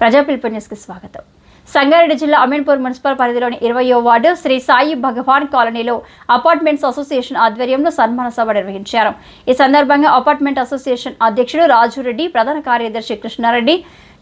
ప్రజాపిలుపు న్యూస్కి స్వాగతం. సంగారెడ్డి జిల్లా అమీన్పూర్ మున్సిపల్ పరిధిలోని 20వ వార్డు శ్రీ సాయి భగవాన్ కాలనీలో అపార్ట్మెంట్స్ అసోసియేషన్ ఆధ్వర్యంలో సన్మాన సభ నిర్వహించారు. ఈ సందర్భంగా అపార్ట్మెంట్ అసోసియేషన్ అధ్యక్షుడు రాజురెడ్డి, ప్రధాన కార్యదర్శి కృష్ణారెడ్డి,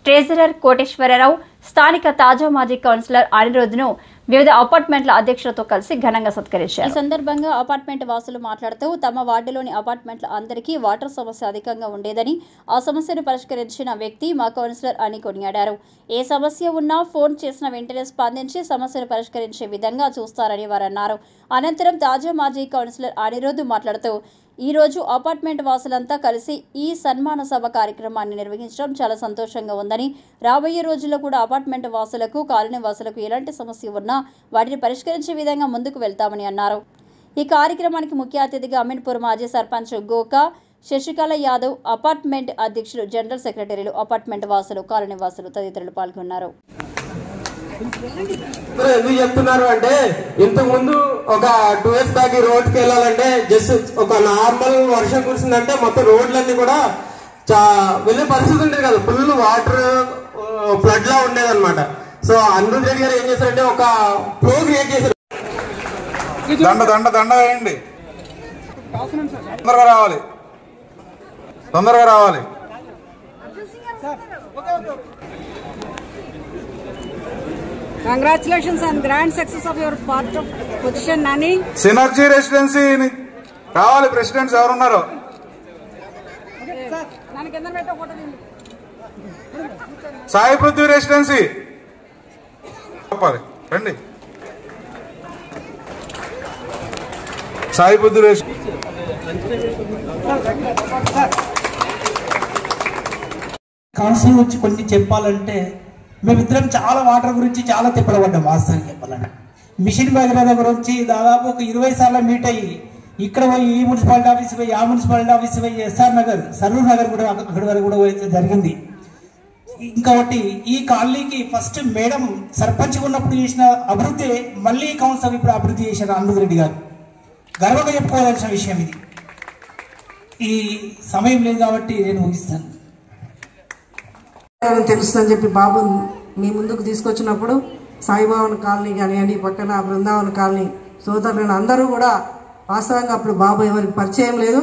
ట్రెజరర్ కోటేశ్వరరావు, స్థానిక తాజా మాజీ కౌన్సిలర్ అనిరుద్ను వివిధ అపార్ట్మెంట్ల అధ్యక్షులతో కలిసి ఘనంగా సత్కరించారు. ఈ సందర్భంగా అపార్ట్మెంట్ వాసులు మాట్లాడుతూ తమ వార్డులోని అపార్ట్మెంట్ల అందరికీ వాటర్ సమస్య అధికంగా ఉండేదని, ఆ సమస్యను పరిష్కరించిన వ్యక్తి మా కౌన్సిలర్ అని కొనియాడారు. ఏ సమస్య ఉన్నా ఫోన్ చేసిన వెంటనే స్పందించి సమస్యను పరిష్కరించే విధంగా చూస్తారని వారు అన్నారు. అనంతరం తాజా మాజీ కౌన్సిలర్ అనిరుద్ మాట్లాడుతూ ఈ రోజు అపార్ట్మెంట్ వాసులంతా కలిసి ఈ సన్మాన సభ కార్యక్రమాన్ని నిర్వహించడం చాలా సంతోషంగా ఉందని, రాబోయే రోజుల్లో కూడా అపార్ట్మెంట్ వాసులకు, కాలనీ వాసులకు ఎలాంటి సమస్య ఉన్నా వాటిని పరిష్కరించే విధంగా ముందుకు వెళ్తామని అన్నారు. ఈ కార్యక్రమానికి ముఖ్య అతిథిగా అమీన్పూర్ మాజీ సర్పంచ్ గోకా శశికళ యాదవ్, అపార్ట్మెంట్ అధ్యక్షులు, జనరల్ సెక్రటరీలు, అపార్ట్మెంట్ వాసులు, కాలనీ వాసులు తదితరులు పాల్గొన్నారు. ఎందుకు చెప్తున్నారు అంటే, ఇంతకు ముందు ఒక 2 years బ్యాక్ ఈ రోడ్కి వెళ్ళాలంటే జస్ట్ ఒక నార్మల్ వర్షం కురిసిందంటే మొత్తం రోడ్లన్నీ కూడా వెళ్ళే పరిస్థితి ఉండేది కదా, ఫుల్ వాటర్ ఫ్లడ్ లా ఉండేది అనమాట. సో అనిరుద్ రెడ్డి గారు ఏం చేశారంటే ఒక ఫ్లో క్రియేట్ చేశారు. దండ వేయండి, తొందరగా రావాలి. Congratulations on grand success of your part of position, Nani. Synergy residency కావాలి. ప్రెసిడెంట్స్ ఎవరున్నారు? సాయి పృథ్వీ రెసిడెన్సీ రండి. సాయి పృథ్వీ రెసిడెన్సీ కౌన్సిల్ గురించి కొన్ని చెప్పాలంటే, మేమిద్దరం చాలా వాటర్ గురించి చాలా తిప్పలపడ్డాం. వాస్తవం చెప్పాలంటే మిషన్ భగీరథ గురించి దాదాపు ఒక 20 సార్లు మీట్ అయ్యి, ఇక్కడ పోయి ఈ మున్సిపాలిటీ ఆఫీస్ పోయి, ఆ మున్సిపాలిటీ ఆఫీస్ పోయి, SR నగర్, సరూర్ నగర్ కూడా అక్కడి వరకు కూడా జరిగింది. ఇంకొకటి, ఈ కాలనీకి ఫస్ట్ మేడం సర్పంచ్ ఉన్నప్పుడు చేసిన అభివృద్ధి మళ్ళీ కౌన్సిల్ ఇప్పుడు అభివృద్ధి చేశారు అనిరుద్ రెడ్డి గారు. గర్వంగా చెప్పుకోవాల్సిన విషయం ఇది. ఈ సమయం లేదు కాబట్టి నేను ముగిస్తాను. తెలుస్తుందని చెప్పి బాబు మీ ముందుకు తీసుకొచ్చినప్పుడు సాయిబాబన్ కాలనీ కానివ్వండి, పక్కన బృందావన్ కాలనీ సోదరులను అందరూ కూడా వాస్తవంగా అప్పుడు బాబు ఎవరికి పరిచయం లేదు.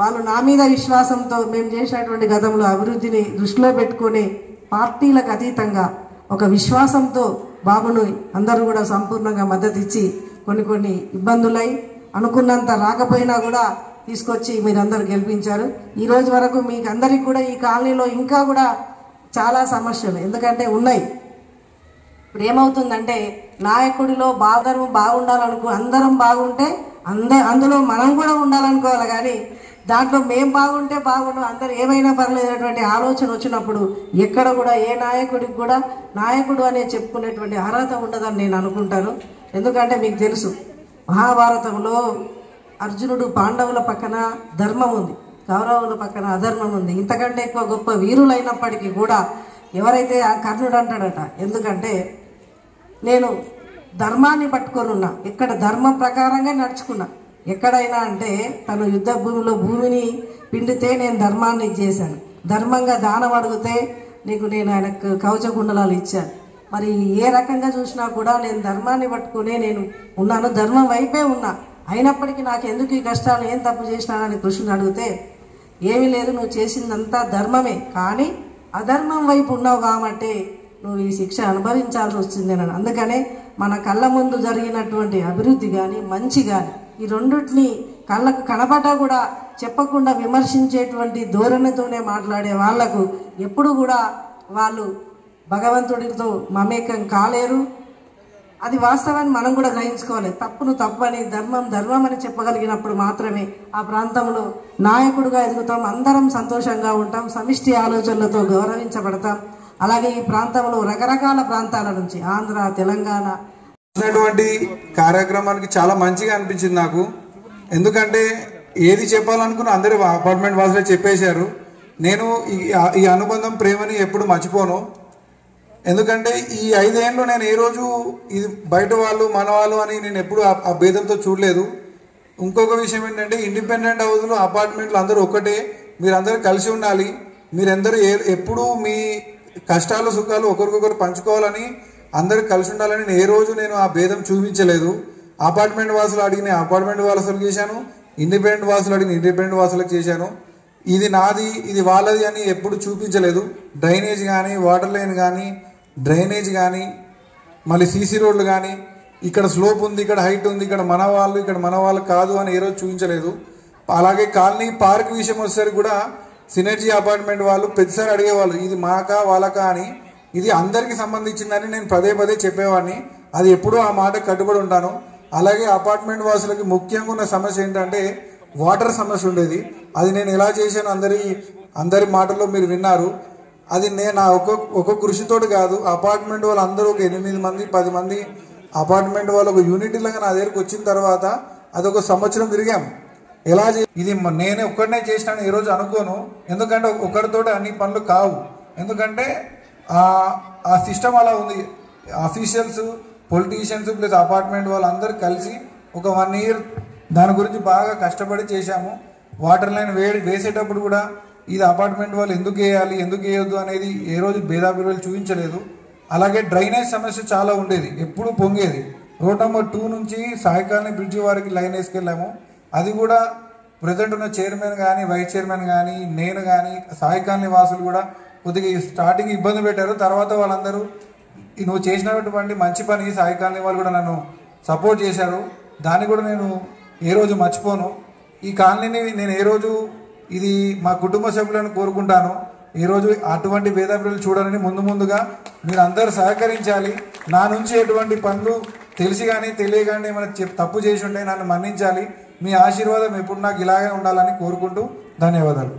వాళ్ళు నా మీద విశ్వాసంతో మేము చేసినటువంటి గతంలో అభివృద్ధిని దృష్టిలో పెట్టుకొని పార్టీలకు అతీతంగా ఒక విశ్వాసంతో బాబును అందరూ కూడా సంపూర్ణంగా మద్దతు ఇచ్చి కొన్ని ఇబ్బందులై అనుకున్నంత రాకపోయినా కూడా తీసుకొచ్చి మీరందరూ గెలిపించారు. ఈ రోజు వరకు మీకు అందరికీ కూడా ఈ కాలనీలో ఇంకా కూడా చాలా సమస్యలు ఎందుకంటే ఉన్నాయి. ఇప్పుడు ఏమవుతుందంటే, నాయకుడిలో బాగుండాలనుకో, అందరం బాగుంటే అందులో మనం కూడా ఉండాలనుకోవాలి. కానీ దాంట్లో మేం బాగుంటే బాగుండు, అందరు ఏమైనా పర్లేదనేటువంటి ఆలోచన వచ్చినప్పుడు ఎక్కడ కూడా ఏ నాయకుడికి కూడా నాయకుడు అనే చెప్పుకునేటువంటి అర్హత ఉండదని నేను అనుకుంటాను. ఎందుకంటే మీకు తెలుసు, మహాభారతంలో అర్జునుడు పాండవుల పక్కన ధర్మం ఉంది, కౌరవుల పక్కన అధర్మం ఉంది. ఇంతకంటే ఎక్కువ గొప్ప వీరులైనప్పటికీ కూడా ఎవరైతే ఆ కర్ణుడు అంటాడట, ఎందుకంటే నేను ధర్మాన్ని పట్టుకొని ఉన్నా, ఎక్కడ ధర్మం ప్రకారంగా నడుచుకున్నా. ఎక్కడైనా అంటే తను యుద్ధ భూమిలో భూమిని పిండితే నేను ధర్మాన్ని ఇచ్చేసాను, ధర్మంగా దానం అడిగితే నీకు నేను ఆయనకు కవచ కుండలాలు ఇచ్చాను. మరి ఏ రకంగా చూసినా కూడా నేను ధర్మాన్ని పట్టుకునే నేను ఉన్నాను, ధర్మం వైపే ఉన్నా. అయినప్పటికీ నాకు ఎందుకు ఈ కష్టాలు, ఏం తప్పు చేసినానని కృష్ణుని అడిగితే ఏమీ లేదు, నువ్వు చేసిందంతా ధర్మమే, కానీ అధర్మం వైపు ఉన్నావు కాబట్టి నువ్వు ఈ శిక్ష అనుభవించాల్సి వచ్చింది అని. అందుకనే మన కళ్ళ ముందు జరిగినటువంటి అభివృద్ధి కానీ మంచి కానీ ఈ రెండింటిని కళ్ళకు కనబడ్డా కూడా చెప్పకుండా విమర్శించేటువంటి ధోరణితోనే మాట్లాడే వాళ్లకు ఎప్పుడు కూడా వాళ్ళు భగవంతుడితో మమేకం కాలేరు. అది వాస్తవాన్ని మనం కూడా గ్రహించుకోవాలి. తప్పును తప్పని, ధర్మం అని చెప్పగలిగినప్పుడు మాత్రమే ఆ ప్రాంతంలో నాయకుడిగా ఎదుగుతాం, అందరం సంతోషంగా ఉంటాం, సమిష్టి ఆలోచనలతో గౌరవించబడతాం. అలాగే ఈ ప్రాంతంలో రకరకాల ప్రాంతాల నుంచి ఆంధ్ర, తెలంగాణ కార్యక్రమానికి చాలా మంచిగా అనిపించింది నాకు. ఎందుకంటే ఏది చెప్పాలనుకున్నా అందరూ అపార్ట్మెంట్ వాసులే చెప్పేశారు. నేను ఈ అనుబంధం, ప్రేమని ఎప్పుడు మర్చిపోను. ఎందుకంటే ఈ 5 ఏళ్ళు నేను ఏ రోజు ఇది బయట వాళ్ళు మన వాళ్ళు అని నేను ఎప్పుడు ఆ భేదంతో చూడలేదు. ఇంకొక విషయం ఏంటంటే, ఇండిపెండెంట్ హౌస్లో అపార్ట్మెంట్లు అందరూ ఒక్కటే, మీరందరూ కలిసి ఉండాలి. మీరందరూ ఎప్పుడు మీ కష్టాలు సుఖాలు ఒకరికొకరు పంచుకోవాలని అందరు కలిసి ఉండాలని ఏ రోజు నేను ఆ భేదం చూపించలేదు. అపార్ట్మెంట్ వాసులు అడిగిన అపార్ట్మెంట్ వాసులకు చేశాను, ఇండిపెండెంట్ వాసులు అడిగిన ఇండిపెండెంట్ వాసులకు చేశాను. ఇది నాది ఇది వాళ్ళది అని ఎప్పుడు చూపించలేదు. డ్రైనేజ్ కానీ, వాటర్ లైన్ కానీ, డ్రైనేజ్ కానీ, మళ్ళీ సీసీ రోడ్లు కానీ, ఇక్కడ స్లోప్ ఉంది, ఇక్కడ హైట్ ఉంది, ఇక్కడ మన వాళ్ళు ఇక్కడ మన వాళ్ళు కాదు అని ఏ రోజు చూపించలేదు. అలాగే కాలనీ పార్క్ విషయం వచ్చేసరికి కూడా సినర్జీ అపార్ట్మెంట్ వాళ్ళు ప్రతిసారి అడిగేవాళ్ళు ఇది మాకా వాళ్ళకా అని. ఇది అందరికీ సంబంధించిందని నేను పదే పదే చెప్పేవాడిని. అది ఎప్పుడూ ఆ మాట కట్టుబడి ఉంటాను. అలాగే అపార్ట్మెంట్ వాసులకి ముఖ్యంగా ఉన్న సమస్య ఏంటంటే వాటర్ సమస్య ఉండేది. అది నేను ఎలా చేశాను అందరి మాటల్లో మీరు విన్నారు. అది నేను నా ఒక్క కృషితోటి కాదు, అపార్ట్మెంట్ వాళ్ళు అందరూ ఒక 8 మంది 10 మంది అపార్ట్మెంట్ వాళ్ళు ఒక యూనిటీ లాగా నా దగ్గరకు వచ్చిన తర్వాత అదొక సంవత్సరం తిరిగాం. ఎలా ఇది నేనే ఒక్కడనే చేసినాను ఈ రోజు అనుకోను. ఎందుకంటే ఒకరితో అన్ని పనులు కావు. ఎందుకంటే ఆ సిస్టమ్ అలా ఉంది. అఫీషియల్స్, పొలిటీషియన్స్ ప్లస్ అపార్ట్మెంట్ వాళ్ళందరూ కలిసి ఒక 1 year దాని గురించి బాగా కష్టపడి చేశాము. వాటర్ లైన్ వేసేటప్పుడు కూడా ఇది అపార్ట్మెంట్ వాళ్ళు ఎందుకు వేయాలి ఎందుకు వేయొద్దు అనేది ఏ రోజు భేదాభిప్రాయాలు చూపించలేదు. అలాగే డ్రైనేజ్ సమస్య చాలా ఉండేది, ఎప్పుడు పొంగేది. రోడ్ నెంబర్ 2 నుంచి సాయి కాలనీ బ్రిడ్జి వారికి లైన్ వేసుకెళ్ళాము. అది కూడా ప్రజెంట్ ఉన్న చైర్మన్ కానీ, వైస్ చైర్మన్ కానీ, నేను కానీ, సాయి కాలనీ వాసులు కూడా కొద్దిగా స్టార్టింగ్ ఇబ్బంది పెట్టారు. తర్వాత వాళ్ళందరూ నువ్వు చేసినటువంటి మంచి పని సాయి కాలనీ వాళ్ళు కూడా నన్ను సపోర్ట్ చేశారు. దాన్ని కూడా నేను ఏ రోజు మర్చిపోను. ఈ కాలనీని నేను ఏ రోజు ఇది మా కుటుంబ సభ్యులను కోరుకుంటాను. ఈరోజు అటువంటి భేదాభిప్రాయాలు చూడాలని ముందుగా మీరు అందరూ సహకరించాలి. నా నుంచి ఎటువంటి పనులు తెలిసి కానీ తెలియగానే ఏమైనా తప్పు చేసి ఉంటే నన్ను మన్నించాలి. మీ ఆశీర్వాదం ఎప్పుడు నాకు ఇలాగే ఉండాలని కోరుకుంటూ ధన్యవాదాలు.